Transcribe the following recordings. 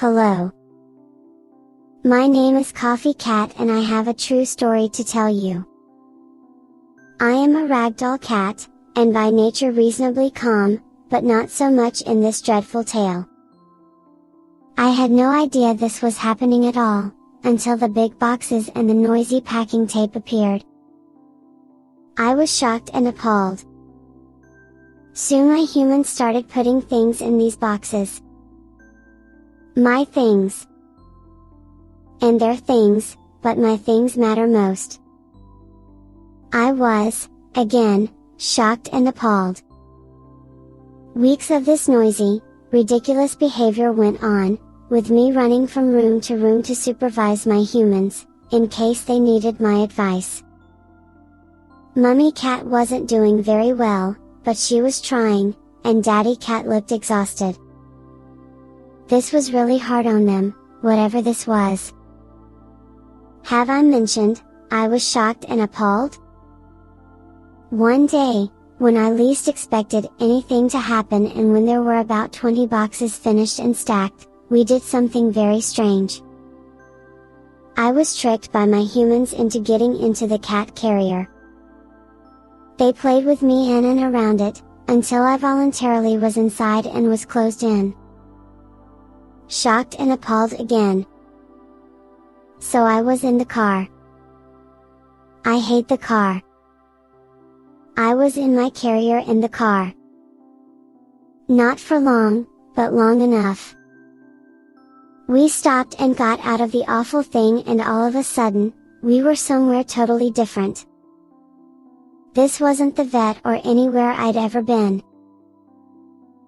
Hello. My name is Coffee Cat and I have a true story to tell you. I am a ragdoll cat, and by nature reasonably calm, but not so much in this dreadful tale. I had no idea this was happening at all, until the big boxes and the noisy packing tape appeared. I was shocked and appalled. Soon my humans started putting things in these boxes. My things. And their things, but my things matter most. I was, again, shocked and appalled. Weeks of this noisy, ridiculous behavior went on, with me running from room to supervise my humans, in case they needed my advice. Mummy Cat wasn't doing very well, but she was trying, and Daddy Cat looked exhausted. This was really hard on them, whatever this was. Have I mentioned, I was shocked and appalled? One day, when I least expected anything to happen and when there were about 20 boxes finished and stacked, we did something very strange. I was tricked by my humans into getting into the cat carrier. They played with me in and around it, until I voluntarily was inside and was closed in. Shocked and appalled again. So I was in the car. I hate the car. I was in my carrier in the car. Not for long, but long enough. We stopped and got out of the awful thing and all of a sudden, we were somewhere totally different. This wasn't the vet or anywhere I'd ever been.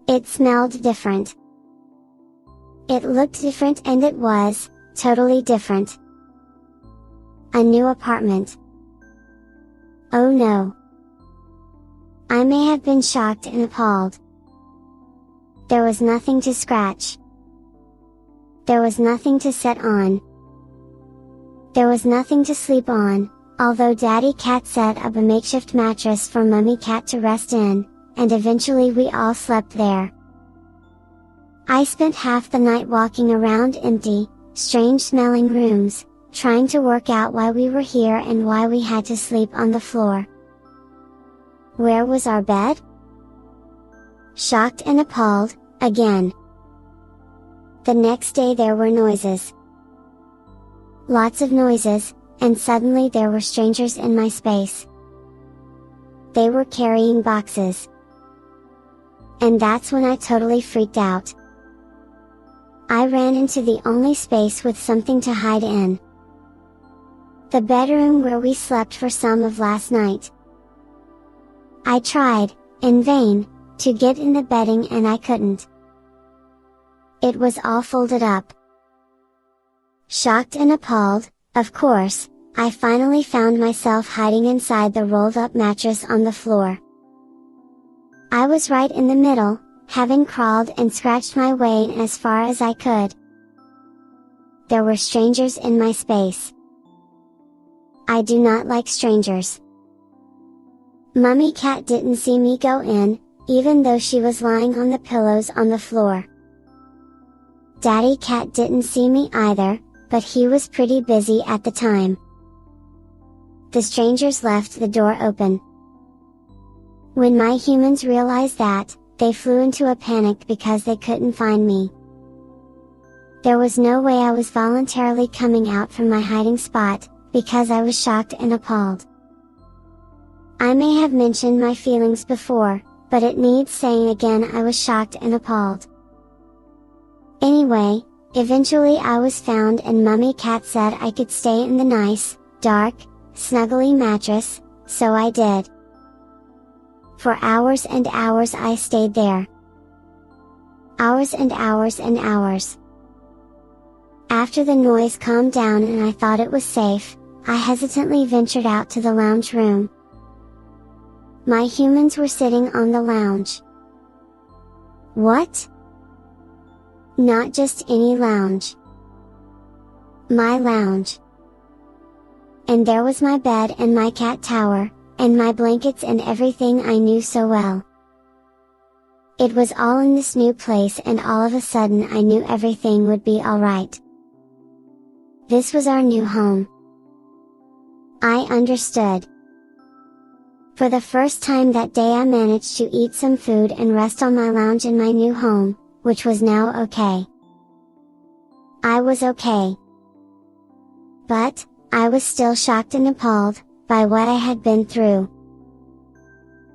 It smelled different. It looked different and it was, totally different. A new apartment. Oh no. I may have been shocked and appalled. There was nothing to scratch. There was nothing to sit on. There was nothing to sleep on, although Daddy Cat set up a makeshift mattress for Mummy Cat to rest in, and eventually we all slept there. I spent half the night walking around empty, strange smelling rooms, trying to work out why we were here and why we had to sleep on the floor. Where was our bed? Shocked and appalled, again. The next day there were noises. Lots of noises, and suddenly there were strangers in my space. They were carrying boxes. And that's when I totally freaked out. I ran into the only space with something to hide in. The bedroom where we slept for some of last night. I tried, in vain, to get in the bedding and I couldn't. It was all folded up. Shocked and appalled, of course, I finally found myself hiding inside the rolled up mattress on the floor. I was right in the middle, having crawled and scratched my way in as far as I could. There were strangers in my space. I do not like strangers. Mummy Cat didn't see me go in, even though she was lying on the pillows on the floor. Daddy Cat didn't see me either, but he was pretty busy at the time. The strangers left the door open. When my humans realized that, they flew into a panic because they couldn't find me. There was no way I was voluntarily coming out from my hiding spot, because I was shocked and appalled. I may have mentioned my feelings before, but it needs saying again I was shocked and appalled. Anyway, eventually I was found and Mummy Cat said I could stay in the nice, dark, snuggly mattress, so I did. For hours and hours I stayed there. Hours and hours and hours. After the noise calmed down and I thought it was safe, I hesitantly ventured out to the lounge room. My humans were sitting on the lounge. What? Not just any lounge. My lounge. And there was my bed and my cat tower, and my blankets and everything I knew so well. It was all in this new place, and all of a sudden I knew everything would be alright. This was our new home. I understood. For the first time that day I managed to eat some food and rest on my lounge in my new home, which was now okay. I was okay. But, I was still shocked and appalled, by what I had been through.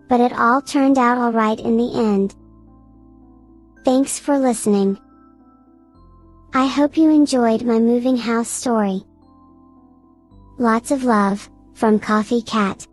But it all turned out alright in the end. Thanks for listening. I hope you enjoyed my moving house story. Lots of love, from Coffee Cat.